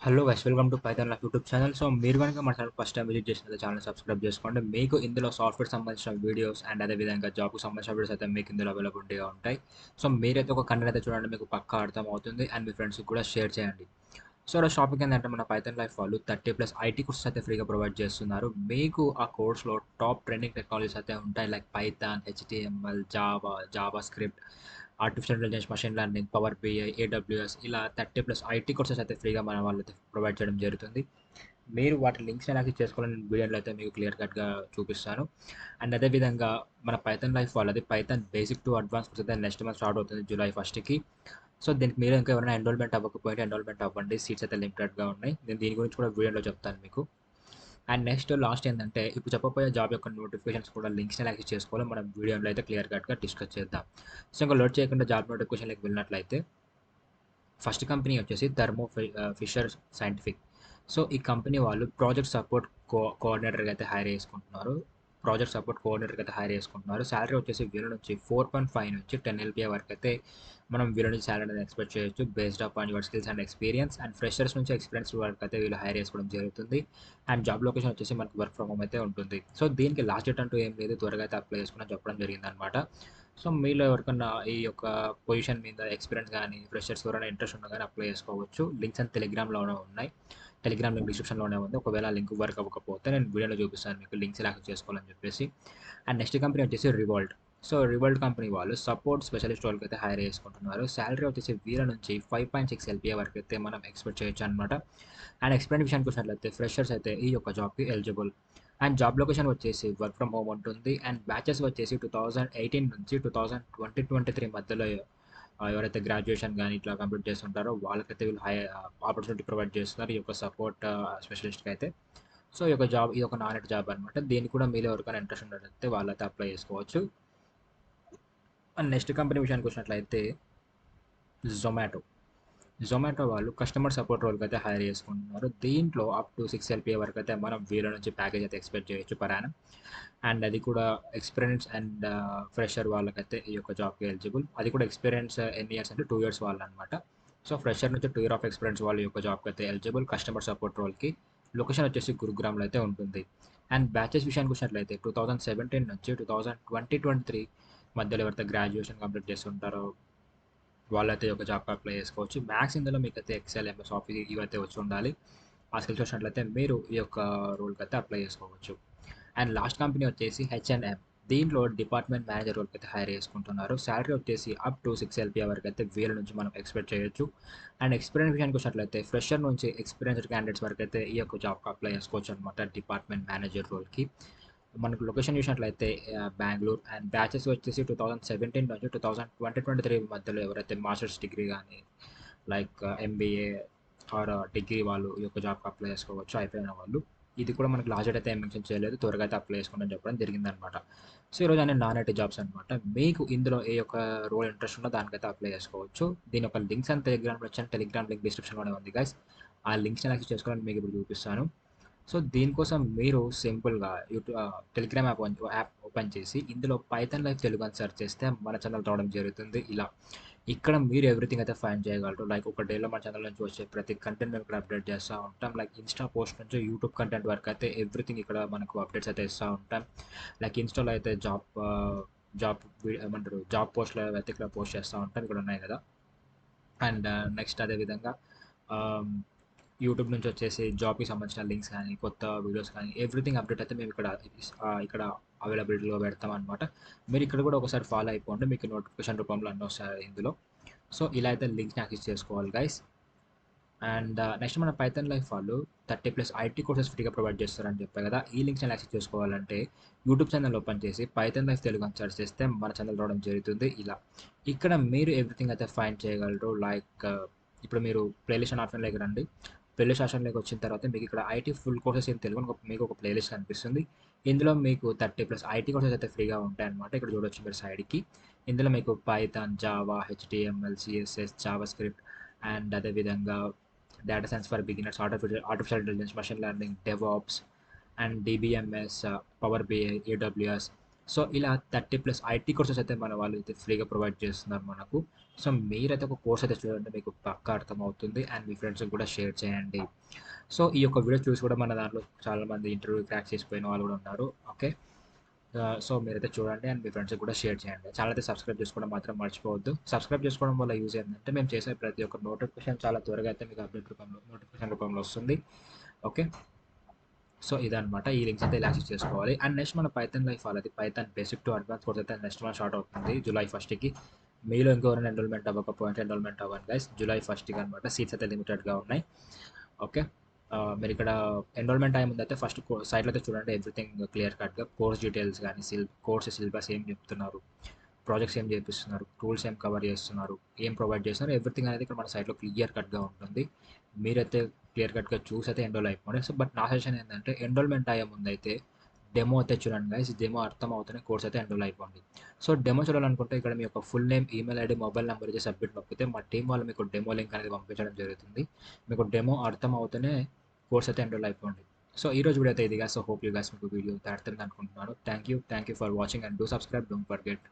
Hello guys, welcome to Python life YouTube channel. So మీరు కనుక మన ఛానల్ ఫస్ట్ టైం విజిట్ చేసిన channel subscribe చేసుకోండి. మీకు ఇందులో సాఫ్ట్వేర్ సంబంధించిన వీడియోస్ అండ్ అదేవిధంగా జాబ్కి సంబంధించిన వీడియోస్ అయితే మీకు ఇందులో అవైలబిలిటీగా ఉంటాయి. సో మీరైతే ఒక కంటెంట్ అయితే చూడండి, మీకు పక్కా అర్థం అవుతుంది అండ్ మీ ఫ్రెండ్స్కి కూడా షేర్ చేయండి. సో ఆ టాపిక్ ఏంటంటే మన పైథాన్ లైఫ్ వాళ్ళు 30+ ఐటీ కోర్సెస్ అయితే ఫ్రీగా ప్రొవైడ్ చేస్తున్నారు. మీకు ఆ కోర్స్లో టాప్ ట్రెండింగ్ టెక్నాలజీస్ అయితే ఉంటాయి, like Python, HTML, JavaScript, artificial intelligence, machine learning, power BI, AWS, ఇలా 30+ ఐటీ కోర్సెస్ అయితే ఫ్రీగా మన వాళ్ళు అయితే ప్రొవైడ్ చేయడం జరుగుతుంది. మీరు వాటి లింక్స్ ఎలా చేసుకోవాలని వీడియోలో అయితే మీకు క్లియర్ కట్గా చూపిస్తాను. అండ్ అదేవిధంగా మన పైథాన్ లైఫ్ వాళ్ళది Python basic to advance course అయితే నెక్స్ట్ మంత్ స్టార్ట్ అవుతుంది, జూలై 1కి. సో దీనికి మీరు ఇంకా ఎవరైనా ఎన్రోల్మెంట్ అవ్వకపోతే ఎన్రోల్మెంట్ అవ్వండి, సీట్స్ అయితే లిమిటెడ్గా ఉన్నాయి. నేను దీని గురించి కూడా వీడియోలో చెప్తాను మీకు. అండ్ నెక్స్ట్ లాస్ట్ ఏంటంటే, ఇప్పుడు చెప్పబోయే జాబ్ యొక్క నోటిఫికేషన్స్ కూడా లింక్స్ని యాక్సెస్ చేసుకోవాలి. మనం వీడియోలో అయితే క్లియర్ కట్గా డిస్కస్ చేద్దాం. సో ఇంకా లోడ్ చేయకుండా జాబ్ నోటిఫికేషన్కి వెళ్ళినట్లయితే, ఫస్ట్ కంపెనీ వచ్చేసి ఫిషర్ సైంటిఫిక్. సో ఈ కంపెనీ వాళ్ళు ప్రాజెక్ట్ సపోర్ట్ కోఆర్డినేటర్గా అయితే హైర్ చేసుకుంటున్నారు. శాలరీ వచ్చేసి వీళ్ళ నుంచి 4.5 నుంచి 10 LPA వరకు అయితే మనం వీళ్ళ నుంచి శాలరీ అనేది ఎక్స్పెక్ట్ చేయొచ్చు, based upon your skills and experience. And freshers నుంచి ఎక్స్పీరియన్స్ వరకు అయితే వీళ్ళు హైర్ చేసుకోవడం జరుగుతుంది. అండ్ జాబ్ లొకేషన్ వచ్చేసి మనకి వర్క్ ఫ్రమ్ హోమ్ అయితే ఉంటుంది. సో దీనికి లాస్ట్ డేట్ అంటూ ఏం లేదు, త్వరగా అయితే అప్లై చేసుకుని చెప్పడం జరిగింది అనమాట. సో మీలో ఎవరికన్నా ఈ యొక్క పొజిషన్ మీద ఎక్స్పీరియన్స్ కానీ, ఫ్రెషర్స్ ఎవరైనా ఇంట్రెస్ట్ ఉన్నా కానీ అప్లై చేసుకోవచ్చు. లింక్స్ అండ్ టెలిగ్రామ్లోనే ఉన్నాయి. టెలిగ్రామ్ లింక్ డిస్క్రిప్షన్లోనే ఉంది. ఒకవేళ లింక్ వర్క్ అవ్వకపోతే నేను వీడియోలో చూపిస్తాను మీకు లింక్స్ ఎలా చేసుకోవాలని చెప్పేసి. అండ్ నెక్స్ట్ కంపెనీ వచ్చేసి రివాల్ట్. సో రివాల్ట్ కంపెనీ వాళ్ళు సపోర్ట్ స్పెషలిస్ట్ రోల్కి అయితే హైర్ చేసుకుంటున్నారు. శాలరీ వచ్చేసి వీళ్ళ నుంచి 5.6 LPA వరకు అయితే మనం ఎక్స్పెక్ట్ చేయొచ్చు అనమాట. అండ్ ఎక్స్పీరియన్స్ విషయానికి వచ్చినట్లయితే ఫ్రెషర్స్ అయితే ఈ యొక్క జాబ్కి ఎలిజిబుల్. అండ్ జాబ్ లొకేషన్ వచ్చేసి వర్క్ ఫ్రమ్ హోమ్ ఉంటుంది. అండ్ బ్యాచెస్ వచ్చేసి 2018 నుంచి 2023 మధ్యలో ఎవరైతే గ్రాడ్యుయేషన్ కానీ ఇట్లా కంప్లీట్ చేస్తుంటారో వాళ్ళకైతే వీళ్ళు హై ఆపర్చునిటీ ప్రొవైడ్ చేస్తున్నారు ఈ యొక్క సపోర్ట్ స్పెషలిస్ట్కి అయితే. సో ఈ యొక్క జాబ్, ఇది ఒక నాన్ ఐటీ జాబ్ అనమాట. దీనికి కూడా మీరు ఎవరికైనా ఇంట్రెస్ట్ ఉన్నట్లయితే వాళ్ళైతే అప్లై చేసుకోవచ్చు. అండ్ నెక్స్ట్ కంపెనీ విషయానికి వచ్చినట్లయితే జొమాటో. జొమాటో వాళ్ళు కస్టమర్ సపోర్ట్ రోల్కి అయితే హైర్ చేసుకుంటున్నారు. దీంట్లో అప్ టు 6 LPA వరకు అయితే మనం వీళ్ళ నుంచి ప్యాకేజ్ అయితే ఎక్స్పెక్ట్ చేయొచ్చు పర్ యానం. అండ్ అది కూడా ఎక్స్పీరియన్స్ అండ్ ఫ్రెషర్ వాళ్ళకైతే ఈ యొక్క జాబ్కి ఎలిజిబుల్. అది కూడా ఎక్స్పీరియన్స్ ఎన్ని ఇయర్స్ అంటే 2 years వాళ్ళు అనమాట. సో ఫ్రెషర్ నుంచి 2 years ఆఫ్ ఎక్స్పీరియన్స్ వాళ్ళు ఈ యొక్క జాబ్కి అయితే ఎలిజిబుల్, కస్టమర్ సపోర్ట్ రోల్కి. లొకేషన్ వచ్చేసి గురుగ్రామ్లో అయితే ఉంటుంది. అండ్ బ్యాచెస్ విషయానికి వచ్చినట్లయితే 2017 నుంచి 2023 మధ్యలో ఎవరైతే గ్రాడ్యుయేషన్ కంప్లీట్ చేస్తుంటారో వాళ్ళైతే ఒక జాబ్కి అప్లై చేసుకోవచ్చు. మ్యాథ్స్ ఇందులో మీకైతే ఎక్సెల్, ఎంఎస్ ఆఫీస్ ఇవైతే వచ్చి ఉండాలి. ఆ స్కిల్స్ వచ్చినట్లయితే మీరు ఈ యొక్క రోల్కి అయితే అప్లై చేసుకోవచ్చు. అండ్ లాస్ట్ కంపెనీ వచ్చేసి H&M. దీంట్లో డిపార్ట్మెంట్ మేనేజర్ రోల్కి అయితే హైర్ చేసుకుంటున్నారు. శాలరీ వచ్చేసి అప్ టు 6 LPA వరకు అయితే వీళ్ళ నుంచి మనం ఎక్స్పెక్ట్ చేయొచ్చు. అండ్ ఎక్స్పీరియన్స్ విషయానికి వచ్చినట్లయితే ఫ్రెషర్ నుంచి ఎక్స్పీరియన్స్డ్ క్యాండిడేట్స్ వరకు అయితే ఈ యొక్క జాబ్కి అప్లై చేసుకోవచ్చు అనమాట, డిపార్ట్మెంట్ మేనేజర్ రోల్కి. మనకు లొకేషన్ చూసినట్లయితే బెంగళూరు. అండ్ బ్యాచెస్ వచ్చేసి 2017 నుంచి 2023 మధ్యలో ఎవరైతే మాస్టర్స్ డిగ్రీ కానీ, లైక్ MBA ఆర్ డిగ్రీ వాళ్ళు ఈ యొక్క జాబ్కి అప్లై చేసుకోవచ్చు అయిపోయిన వాళ్ళు. ఇది కూడా మనకి లాస్ట్ డేట్ అయితే ఏం మెన్షన్ చేయలేదు, త్వరగా అయితే అప్లై చేసుకోండి చెప్పడం జరిగిందనమాట. సో ఈరోజు అన్ని నాన్ ఐటీ జాబ్స్ అనమాట. మీకు ఇందులో ఏ యొక్క రోల్ ఇంట్రెస్ట్ ఉందో దానికైతే అప్లై చేసుకోవచ్చు. దీని యొక్క లింక్స్ అండ్ టెలిగ్రామ్ లింక్ డిస్క్రిప్షన్లోనే ఉంది గైస్. ఆ లింక్స్ని యాక్సెస్ చేసుకోవాలని మీకు ఇప్పుడు చూపిస్తాను. సో దీనికోసం మీరు సింపుల్గా టెలిగ్రామ్ యాప్ ఓపెన్ చేసి ఇందులో పైథాన్ లైఫ్ తెలుగు అని సెర్చ్ చేస్తే మన ఛానల్ రావడం జరుగుతుంది. ఇలా ఇక్కడ మీరు ఎవ్రీథింగ్ అయితే ఫైండ్ చేయగలరు. లైక్ ఒక డేలో మన ఛానల్ నుంచి వచ్చే ప్రతి కంటెంట్ మేము ఇక్కడ అప్డేట్ చేస్తూ ఉంటాం. లైక్ ఇన్స్టా పోస్ట్ నుంచి యూట్యూబ్ కంటెంట్ వరకు అయితే ఎవ్రీథింగ్ ఇక్కడ మనకు అప్డేట్స్ అయితే ఇస్తూ ఉంటాం. లైక్ ఇన్స్టాలో అయితే జాబ్ ఏమంటారు, జాబ్ పోస్ట్లో అయితే ఇక్కడ పోస్ట్ చేస్తూ ఉంటాం, ఇక్కడ ఉన్నాయి కదా. అండ్ నెక్స్ట్ అదేవిధంగా యూట్యూబ్ నుంచి వచ్చేసి జాబ్కి సంబంధించిన లింక్స్ కానీ, కొత్త వీడియోస్ కానీ, ఎవ్రీథింగ్ అప్డేట్ అయితే మేము ఇక్కడ అవైలబిలిటీలో పెడతాం అనమాట. మీరు ఇక్కడ కూడా ఒకసారి ఫాలో అయిపోండి, మీకు నోటిఫికేషన్ రూపంలో అన్నీ వస్తాయి ఇందులో. సో ఇలా అయితే లింక్స్ని యాక్సెస్ చేసుకోవాలి గైస్. అండ్ నెక్స్ట్ మన పైథాన్ లైఫ్ వాళ్ళు 30+ ఐటీ కోర్సెస్ ఫ్రీగా ప్రొవైడ్ చేస్తారని చెప్పారు కదా. ఈ లింక్స్ని యాక్సెస్ చేసుకోవాలంటే యూట్యూబ్ ఛానల్ ఓపెన్ చేసి పైథాన్ లైఫ్ తెలుగు అని సెర్చ్ చేస్తే మన ఛానల్ రావడం జరుగుతుంది. ఇలా ఇక్కడ మీరు ఎవ్రీథింగ్ అయితే ఫైండ్ చేయగలరు. లైక్ ఇప్పుడు మీరు ప్లేలిస్ట్ ఆప్షన్లోకి రండి. ప్లేలిస్ట్ ఆప్షన్లోకి వచ్చిన తర్వాత మీకు ఇక్కడ IT full courses in Telugu అని మీకు ఒక ప్లేలిస్ట్ కనిపిస్తుంది. ఇందులో మీకు 30+ ఐటీ కోర్సెస్ అయితే ఫ్రీగా ఉంటాయి అనమాట. ఇక్కడ చూడొచ్చు మీరు సైడ్కి. ఇందులో మీకు Python, Java, HTML, CSS, JavaScript, and అదేవిధంగా data science for beginners, artificial intelligence, machine learning, DevOps, and DBMS, Power BI, AWS, so ఇలా 30+ ఐటీ కోర్సెస్ అయితే మన వాళ్ళు అయితే ఫ్రీగా ప్రొవైడ్ చేస్తున్నారు మనకు. సో మీరైతే ఒక కోర్స్ అయితే చూడండి, మీకు పక్కా అర్థమవుతుంది. అండ్ మీ ఫ్రెండ్స్‌కి కూడా షేర్ చేయండి. సో ఈ యొక్క వీడియో చూసి కూడా మన దాంట్లో చాలామంది ఇంటర్వ్యూ క్రాక్ చేసిపోయిన వాళ్ళు కూడా ఉన్నారు. ఓకే. సో మీరైతే చూడండి అండ్ మీ ఫ్రెండ్స్‌కి కూడా షేర్ చేయండి. ఛానల్ అయితే సబ్స్క్రైబ్ చేసుకోవడం మాత్రం మర్చిపోవద్దు. సబ్స్క్రైబ్ చేసుకోవడం వల్ల యూజ్ ఏంటంటే మేము చేసే ప్రతి ఒక్క నోటిఫికేషన్ చాలా త్వరగా అయితే మీకు అప్డేట్ రూపంలో నోటిఫికేషన్ రూపంలో వస్తుంది. ఓకే. సో ఇదనమాట. ఈ లింక్స్ అయితే ఇలా యాక్సెస్ చేసుకోవాలి. అండ్ నెక్స్ట్ మన పైథాన్ లైఫ్ వాళ్ళది Python basic to advance course అయితే నెక్స్ట్ మంత్ స్టార్ట్ అవుతుంది జూలై 1కి. మీలో ఇంకెవరైనా ఎన్రోల్మెంట్ అవ్వకపోతే ఎన్రోల్మెంట్ అవ్వండి గైస్. జూలై 1కి అనమాట. సీట్స్ అయితే లిమిటెడ్గా ఉన్నాయి. ఓకే. మీరు ఇక్కడ ఎన్రోల్మెంట్ టైం ఉందైతే ఫస్ట్ సైట్లో అయితే చూడండి, ఎవ్రీథింగ్ క్లియర్ కట్గా కోర్స్ డీటెయిల్స్ కానీ కోర్స్ సిలబస్ ఏం చెప్తున్నారు, ప్రాజెక్ట్స్ ఏం చేపిస్తున్నారు, టూల్స్ ఏం కవర్ చేస్తున్నారు, ఏం ప్రొవైడ్ చేస్తున్నారు, ఎవ్రీథింగ్ అనేది ఇక్కడ మన సైట్లో క్లియర్ కట్గా ఉంటుంది. మీరైతే క్లియర్ కట్గా చూసి అయితే ఎన్రోల్ అయిపోండి. సో బట్ నా సజెషన్ ఏంటంటే ఎన్రోల్మెంట్ అయ్యే ముందు అయితే డెమో అయితే చూడండి గైస్. డెమో అర్థం అవుతూనే కోర్స్ అయితే ఎన్రోల్ అయిపోండి. సో డెమో చూడాలనుకుంటే ఇక్కడ మీ యొక్క full name, email ID, mobile number ఇచ్చి సబ్మిట్ నొక్కితే మా టీం వాళ్ళు మీకు డెమో లింక్ అనేది పంపించడం జరుగుతుంది. మీకు డెమో అర్థం అవుతూనే కోర్స్ అయితే ఎన్రోల్ అయిపోండి. సో ఈ రోజు వీడియో అయితే ఇదిగా. సో హోప్ యూ గైస్ మీకు వీడియో అయితే అర్థం అనుకుంటున్నాను. Thank you for watching and do subscribe, don't forget.